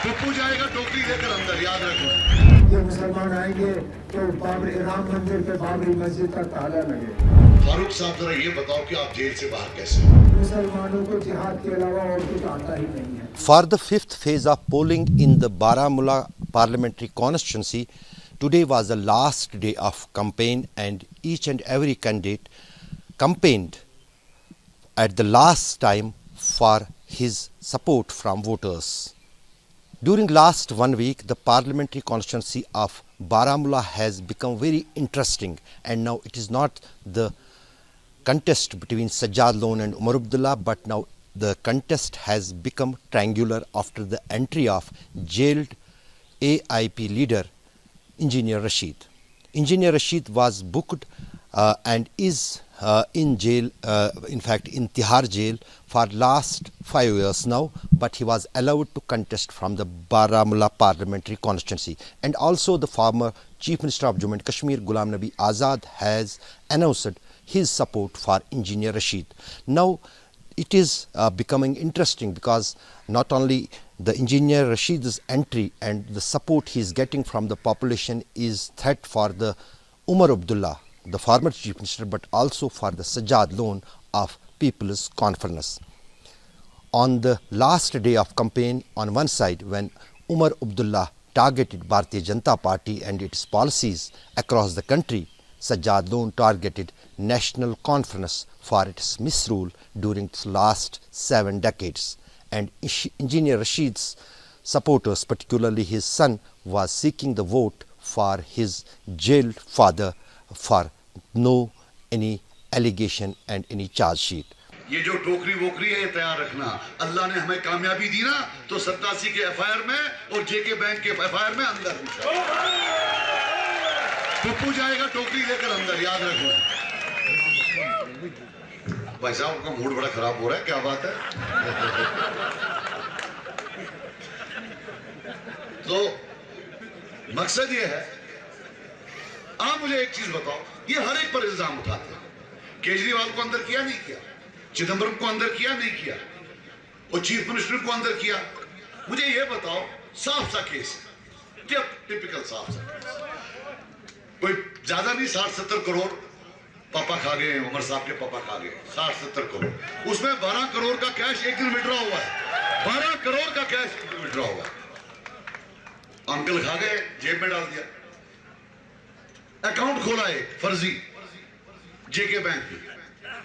पप्पू जाएगा टोकरी लेकर अंदर, याद रखो। ये मुसलमान आएंगे तो राम मंदिर पे बाबरी मस्जिद का ताला लगे। फारूक साहब जरा ये बताओ कि आप जेल से बाहर कैसे हो? मुसलमानों को जिहाद के अलावा और कुछ आता ही नहीं है। For the fifth phase of polling in the Baramulla parliamentary constituency, today was the last day of campaign, and each and every candidate campaigned at the last time for his support from voters. During last 1 week, the parliamentary constituency of Baramulla has become very interesting, and now it is not the contest between Sajjad Lone and Umar Abdullah, but now the contest has become triangular after the entry of jailed AIP leader Engineer Rashid. Engineer Rashid was booked and is in jail, in fact in Tihar jail for last 5 years now, but he was allowed to contest from the Baramulla parliamentary constituency. And also the former Chief Minister of Jammu and Kashmir, Ghulam Nabi Azad, has announced his support for Engineer Rashid. Now it is becoming interesting because not only the Engineer Rashid's entry and the support he is getting from the population is threat for the Umar Abdullah, the former Chief Minister, but also for the Sajjad Lone of People's Conference. On the last day of campaign, on one side, when Umar Abdullah targeted Bharatiya Janata Party and its policies across the country, Sajjad Lone targeted National Conference for its misrule during its last 7 decades. And Engineer Rashid's supporters, particularly his son, was seeking the vote for his jailed father for no any allegation and any charge sheet. ये जो टोकरी वोकरी है ये तैयार रखना। अल्लाह ने हमें कामयाबी दी ना तो 87 के एफआईआर में और जेके बैंक के एफआईआर में अंदर पप्पू जाएगा टोकरी लेकर अंदर, याद रखो। भाई साहब आपका मूड बड़ा खराब हो रहा है, क्या बात है? तो मकसद ये है, आप मुझे एक चीज बताओ, ये हर एक पर इल्जाम उठाते हैं। केजरीवाल को अंदर किया नहीं किया, चिदम्बरम को अंदर किया नहीं किया, और चीफ मिनिस्टर को अंदर किया। मुझे ये बताओ, साफ सा केस है, टिपिकल साफ सा, कोई ज्यादा नहीं, 60-70 करोड़ पापा खा गए, उमर साहब के पापा खा गए 60-70 करोड़। उसमें 12 करोड़ का कैश एक दिन विड्रॉ हुआ है, 12 करोड़ का कैश एक दिन विड्रॉ हुआ है। अंकल खा गए, जेब में डाल दिया। अकाउंट खोला है फर्जी जेके बैंक में,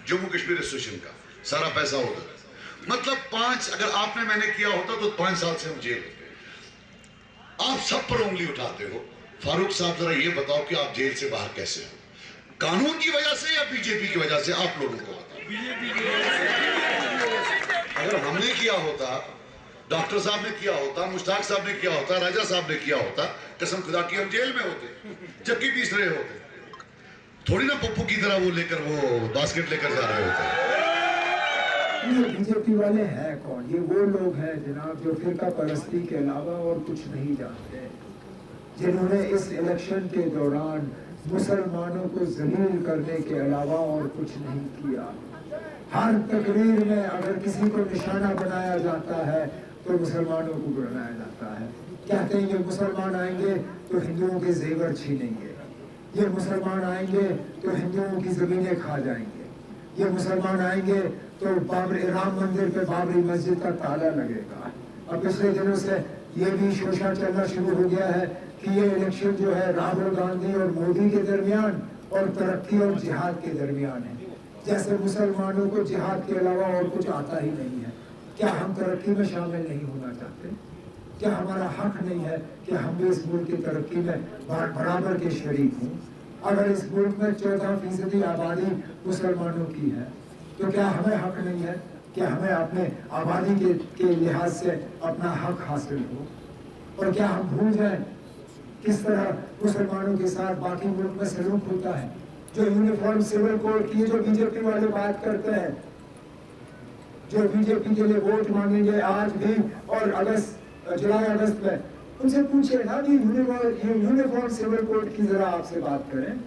जम्मू कश्मीर एसोसिएशन का, सारा पैसा होगा। मतलब 5, अगर आपने मैंने किया होता तो 5 साल से हम जेल होते। आप सब पर उंगली उठाते हो। फारूक साहब जरा ये बताओ कि आप जेल से बाहर कैसे हो? कानून की वजह से या बीजेपी की वजह से? आप लोगों को बताओ। अगर हमने किया होता, डॉक्टर साहब ने किया होता, मुश्ताक साहब ने किया होता, राजा साहब ने किया होता, कसम खुदा की हम जेल में होते, चक्की पीस रहे होते। थोड़ी ना पप्पू की तरह वो लेकर वो बास्केट लेकर जा रहे होते। ये बीजेपी वाले हैं कौन? ये वो लोग हैं जनाब जो फिरका परस्ती के अलावा और कुछ नहीं जानते, जिन्होंने इस इलेक्शन के दौरान मुसलमानों को जलील करने के अलावा और कुछ नहीं किया। हर तकरीर में अगर किसी को निशाना बनाया जाता है तो मुसलमानों को बनाया जाता है। कहते हैं ये मुसलमान आएंगे तो हिंदुओं के जेवर छीनेंगे, ये मुसलमान आएंगे तो हिंदुओं की जमीनें खा जाएंगे, ये मुसलमान आएंगे तो राम मंदिर पे बाबरी मस्जिद का ताला लगेगा। अब पिछले दिनों से ये भी शोषा चलना शुरू हो गया है कि ये इलेक्शन जो है राहुल गांधी और मोदी के दरमियान और तरक्की और जिहाद के दरमियान है। जैसे मुसलमानों को जिहाद के अलावा और कुछ आता ही नहीं है। क्या हम तरक्की में शामिल नहीं होना चाहते? क्या हमारा हक नहीं है कि हम भी इस मुल्क की तरक्की में बराबर के शरीक हों? अगर इस मुल्क में 14% आबादी मुसलमानों की है तो क्या हमें हक नहीं है कि हमें अपने आबादी के लिहाज से अपना हक हासिल हो? और क्या हम भूल जाएं किस तरह मुसलमानों के साथ बाकी मुल्क में सलूक होता है? जो यूनिफॉर्म सिविल कोड की जो बीजेपी वाले बात करते हैं, जो बीजेपी के लिए वोट मांगेंगे आज भी और जुलाई अगस्त में, उनसे पूछे ना कि यूनिफॉर्म सिविल कोड की जरा आपसे बात करें।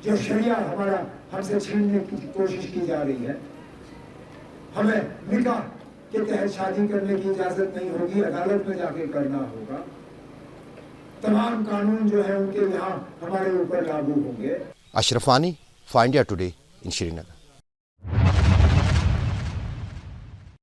जो शरिया हमारा हमसे छीनने की कोशिश की जा रही है, हमें निकाह के तहत शादी करने की इजाजत नहीं होगी, अदालत में जाके करना होगा। तमाम कानून जो है उनके यहाँ हमारे ऊपर लागू होंगे। अशरफ वानी, for India today in Srinagar.